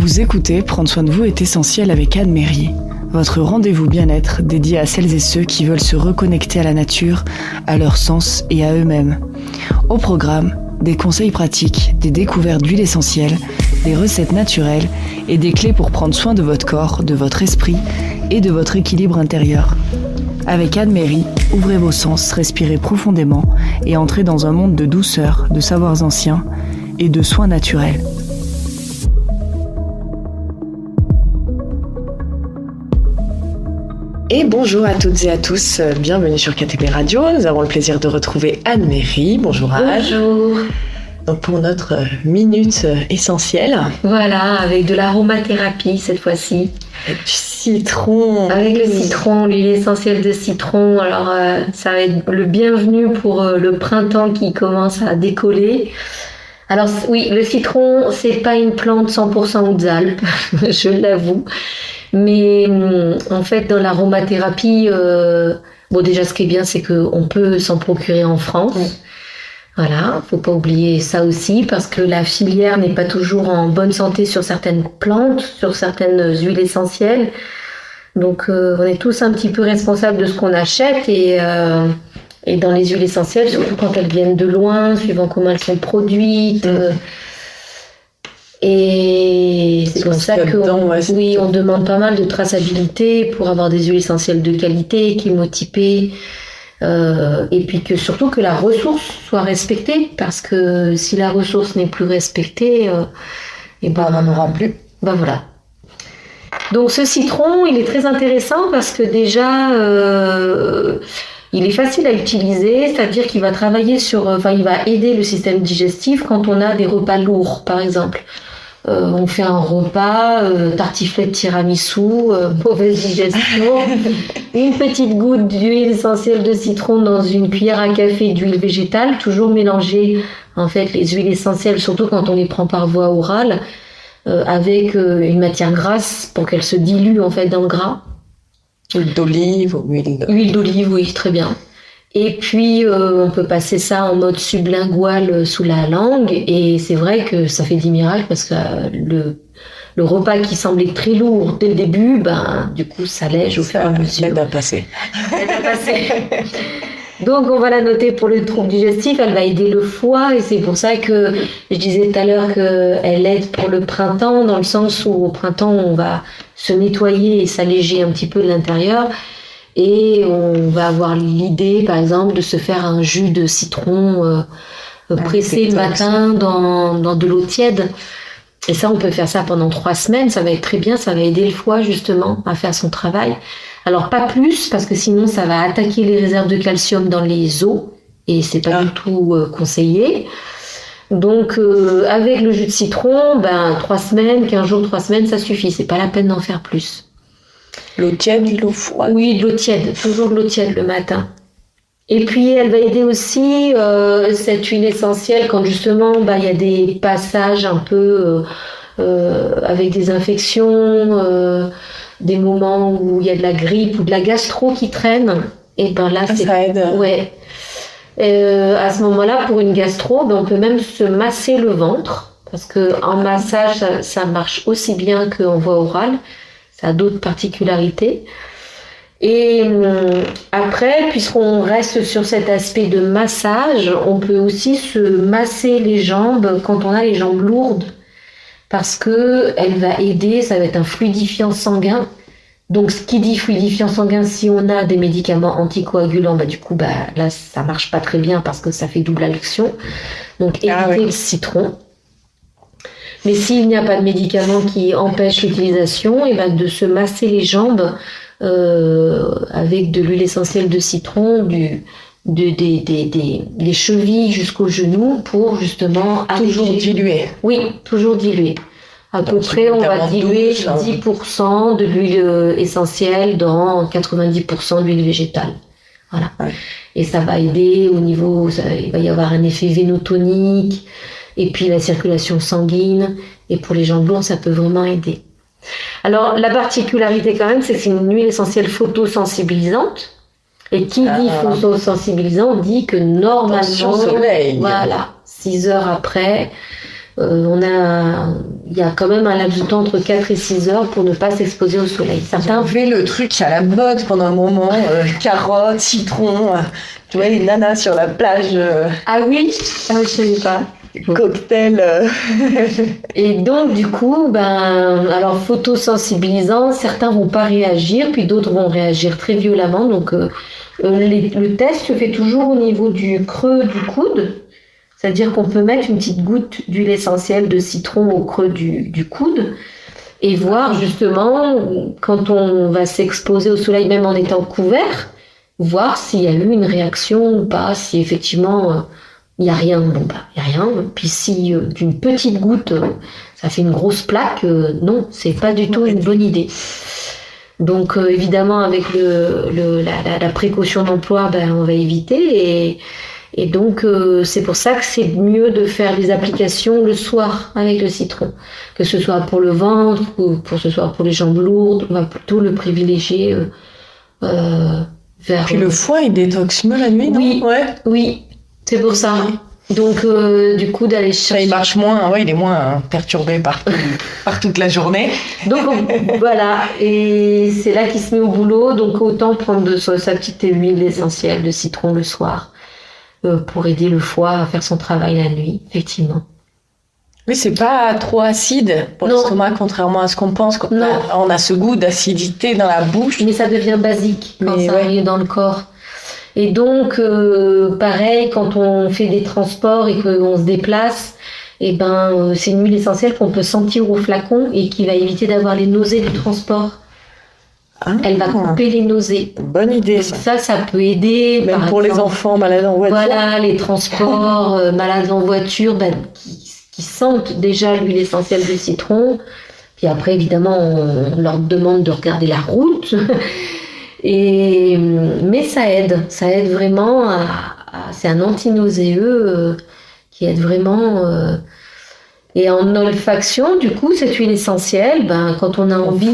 Vous écoutez Prendre soin de vous est essentiel avec Anne-Méry, votre rendez-vous bien-être dédié à celles et ceux qui veulent se reconnecter à la nature, à leur sens et à eux-mêmes. Au programme, des conseils pratiques, des découvertes d'huiles essentielles, des recettes naturelles et des clés pour prendre soin de votre corps, de votre esprit et de votre équilibre intérieur. Avec Anne-Méry, ouvrez vos sens, respirez profondément et entrez dans un monde de douceur, de savoirs anciens et de soins naturels. Et bonjour à toutes et à tous, bienvenue sur KTP Radio. Nous avons le plaisir de retrouver Anne-Méry. Bonjour Anne. Bonjour. Donc pour notre minute essentielle. Voilà, avec de l'aromathérapie cette fois-ci. Avec du citron. Avec le citron, l'huile essentielle de citron. Alors ça va être le bienvenu pour le printemps qui commence à décoller. Alors oui, le citron, c'est pas une plante 100% aux Alpes, je l'avoue. Mais en fait, dans l'aromathérapie, déjà ce qui est bien, c'est qu'on peut s'en procurer en France. Oui. Voilà, faut pas oublier ça aussi, parce que la filière n'est pas toujours en bonne santé sur certaines plantes, sur certaines huiles essentielles. Donc on est tous un petit peu responsables de ce qu'on achète et dans les huiles essentielles, surtout quand elles viennent de loin, suivant comment elles sont produites. Et c'est pour ça on demande pas mal de traçabilité pour avoir des huiles essentielles de qualité, chémotypées, et puis surtout que la ressource soit respectée, parce que si la ressource n'est plus respectée, on n'en aura plus. Ben voilà. Donc ce citron, il est très intéressant parce que déjà, il est facile à utiliser, c'est-à-dire qu'il va travailler il va aider le système digestif quand on a des repas lourds, par exemple. On fait un repas, tartiflette tiramisu, mauvaise digestion, une petite goutte d'huile essentielle de citron dans une cuillère à café d'huile végétale, toujours mélanger en fait les huiles essentielles, surtout quand on les prend par voie orale, avec une matière grasse pour qu'elle se dilue en fait dans le gras. Huile d'olive ou Huile d'olive, oui, très bien. Et puis, on peut passer ça en mode sublingual sous la langue. Et c'est vrai que ça fait des miracles parce que le repas qui semblait très lourd dès le début, du coup, ça allège au fur et à mesure. Elle va passer. Donc, on va la noter pour le trouble digestif. Elle va aider le foie. Et c'est pour ça que je disais tout à l'heure qu'elle aide pour le printemps, dans le sens où au printemps, on va se nettoyer et s'alléger un petit peu de l'intérieur. Et on va avoir l'idée, par exemple, de se faire un jus de citron pressé le matin dans de l'eau tiède. Et ça, on peut faire ça pendant 3 semaines. Ça va être très bien. Ça va aider le foie, justement, à faire son travail. Alors, pas plus, parce que sinon, ça va attaquer les réserves de calcium dans les os. Et c'est pas du tout conseillé. Donc, avec le jus de citron, 3 semaines, 15 jours, 3 semaines, ça suffit. C'est pas la peine d'en faire plus. L'eau tiède, l'eau froide? Oui, de l'eau tiède, toujours de l'eau tiède le matin. Et puis elle va aider aussi cette huile essentielle quand justement il y a des passages un peu avec des infections, des moments où il y a de la grippe ou de la gastro qui traîne. Et là, ça aide. Ouais. À ce moment-là, pour une gastro, on peut même se masser le ventre, parce qu'en massage, ça marche aussi bien qu'en voie orale. Ça a d'autres particularités. Et après, puisqu'on reste sur cet aspect de massage, on peut aussi se masser les jambes quand on a les jambes lourdes, parce que elle va aider, ça va être un fluidifiant sanguin. Donc, ce qui dit fluidifiant sanguin, si on a des médicaments anticoagulants, là, ça marche pas très bien parce que ça fait double action. Donc, évitez le citron. Mais s'il n'y a pas de médicament qui empêche l'utilisation, de se masser les jambes avec de l'huile essentielle de citron, des chevilles jusqu'aux genoux pour justement toujours diluer. Oui, toujours diluer. À peu près, on va diluer 10% de l'huile essentielle dans 90% de l'huile végétale. Voilà. Ouais. Et ça va aider au niveau, il va y avoir un effet vénotonique. Et puis la circulation sanguine, et pour les jambes lourdes, ça peut vraiment aider. Alors, la particularité quand même, c'est que c'est une huile essentielle photosensibilisante. Et qui dit photosensibilisant dit que normalement, 6 heures après, il y a quand même un laps de temps entre 4 et 6 heures pour ne pas s'exposer au soleil. Certains fait le truc à la mode pendant un moment, carottes, citron, tu vois les nanas sur la plage. Ah oui, je savais pas. Cocktail. Et donc du coup, alors photosensibilisant, certains vont pas réagir, puis d'autres vont réagir très violemment. Donc le test se fait toujours au niveau du creux du coude. C'est-à-dire qu'on peut mettre une petite goutte d'huile essentielle de citron au creux du coude et voir justement, quand on va s'exposer au soleil, même en étant couvert, voir s'il y a eu une réaction ou pas, si effectivement il n'y a rien, il n'y a rien. Puis si d'une petite goutte, ça fait une grosse plaque, non, c'est pas du tout une bonne idée. Donc évidemment, avec la précaution d'emploi, on va éviter et donc, c'est pour ça que c'est mieux de faire les applications le soir avec le citron. Que ce soit pour le ventre ou ce soit pour les jambes lourdes, on va plutôt le privilégier vers... Puis le foie, il détoxe mieux la nuit, non? Oui, c'est pour ça. Donc, du coup, d'aller chercher... Il marche moins, il est moins perturbé par toute la journée. Donc, voilà. Et c'est là qu'il se met au boulot. Donc, autant prendre sa petite huile essentielle de citron le soir. Pour aider le foie à faire son travail la nuit, effectivement. Oui, c'est pas trop acide pour l'estomac, contrairement à ce qu'on pense. On a ce goût d'acidité dans la bouche. Mais ça devient basique quand ça arrive dans le corps. Et donc, pareil, quand on fait des transports et qu'on se déplace, c'est une huile essentielle qu'on peut sentir au flacon et qui va éviter d'avoir les nausées du transport. Elle va couper les nausées. Bonne idée. Ça peut aider. Même pour les enfants malades en voiture. Voilà, les transports malades en voiture qui sentent déjà l'huile essentielle de citron. Puis après, évidemment, on leur demande de regarder la route. Mais ça aide vraiment c'est un anti-nauséeux qui aide vraiment. Et en olfaction, du coup, cette huile essentielle, quand on a envie.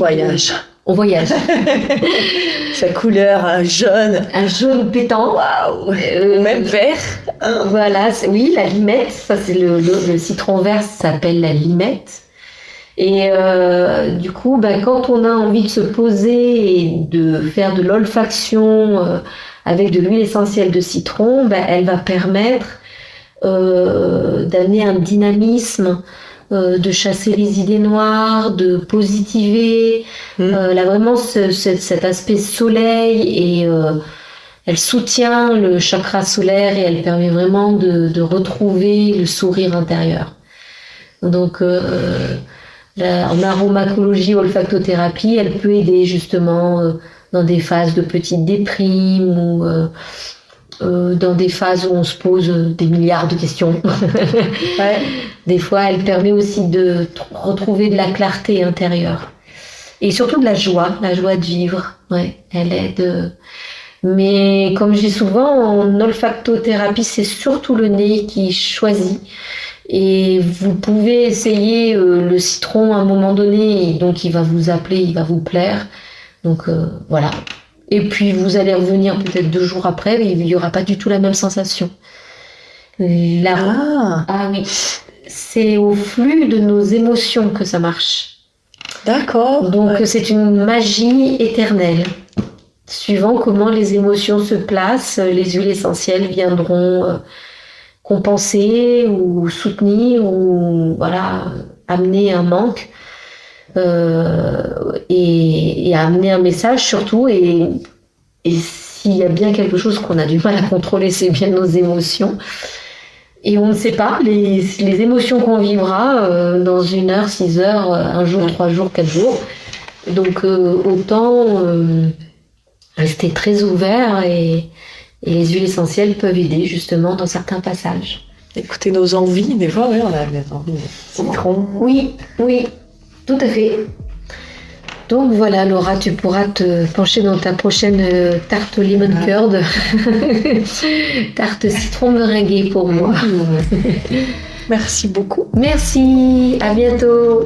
On voyage. Sa couleur jaune. Un jaune pétant. Waouh. Même vert. Voilà, oui, la limette. Ça, c'est le citron vert, ça s'appelle la limette. Et du coup, quand on a envie de se poser et de faire de l'olfaction avec de l'huile essentielle de citron, elle va permettre d'amener un dynamisme, de chasser les idées noires, de positiver. Là, vraiment, cet aspect soleil et elle soutient le chakra solaire et elle permet vraiment de retrouver le sourire intérieur. Donc, en aromacologie, olfactothérapie, elle peut aider justement dans des phases de petite déprime ou dans des phases où on se pose des milliards de questions. Des fois, elle permet aussi de retrouver de la clarté intérieure. Et surtout de la joie de vivre. Elle aide. Mais comme je dis souvent, en olfactothérapie, c'est surtout le nez qui choisit. Et vous pouvez essayer le citron à un moment donné, et donc il va vous appeler, il va vous plaire. Donc voilà. Et puis vous allez revenir peut-être 2 jours après, mais il n'y aura pas du tout la même sensation. Ah oui. C'est au flux de nos émotions que ça marche. D'accord. Donc c'est une magie éternelle. Suivant comment les émotions se placent, les huiles essentielles viendront compenser ou soutenir ou amener un manque et amener un message surtout. Et s'il y a bien quelque chose qu'on a du mal à contrôler, c'est bien nos émotions. Et on ne sait pas les émotions qu'on vivra dans 1 heure, 6 heures, 1 jour, 3 jours, 4 jours. Donc autant rester très ouvert et les huiles essentielles peuvent aider justement dans certains passages. Écouter nos envies, des fois, on a des envies de citron. Oui, tout à fait. Donc voilà, Laura, tu pourras te pencher dans ta prochaine tarte lemon curd. Tarte citron meringuée pour moi. Merci beaucoup. Merci, à bientôt.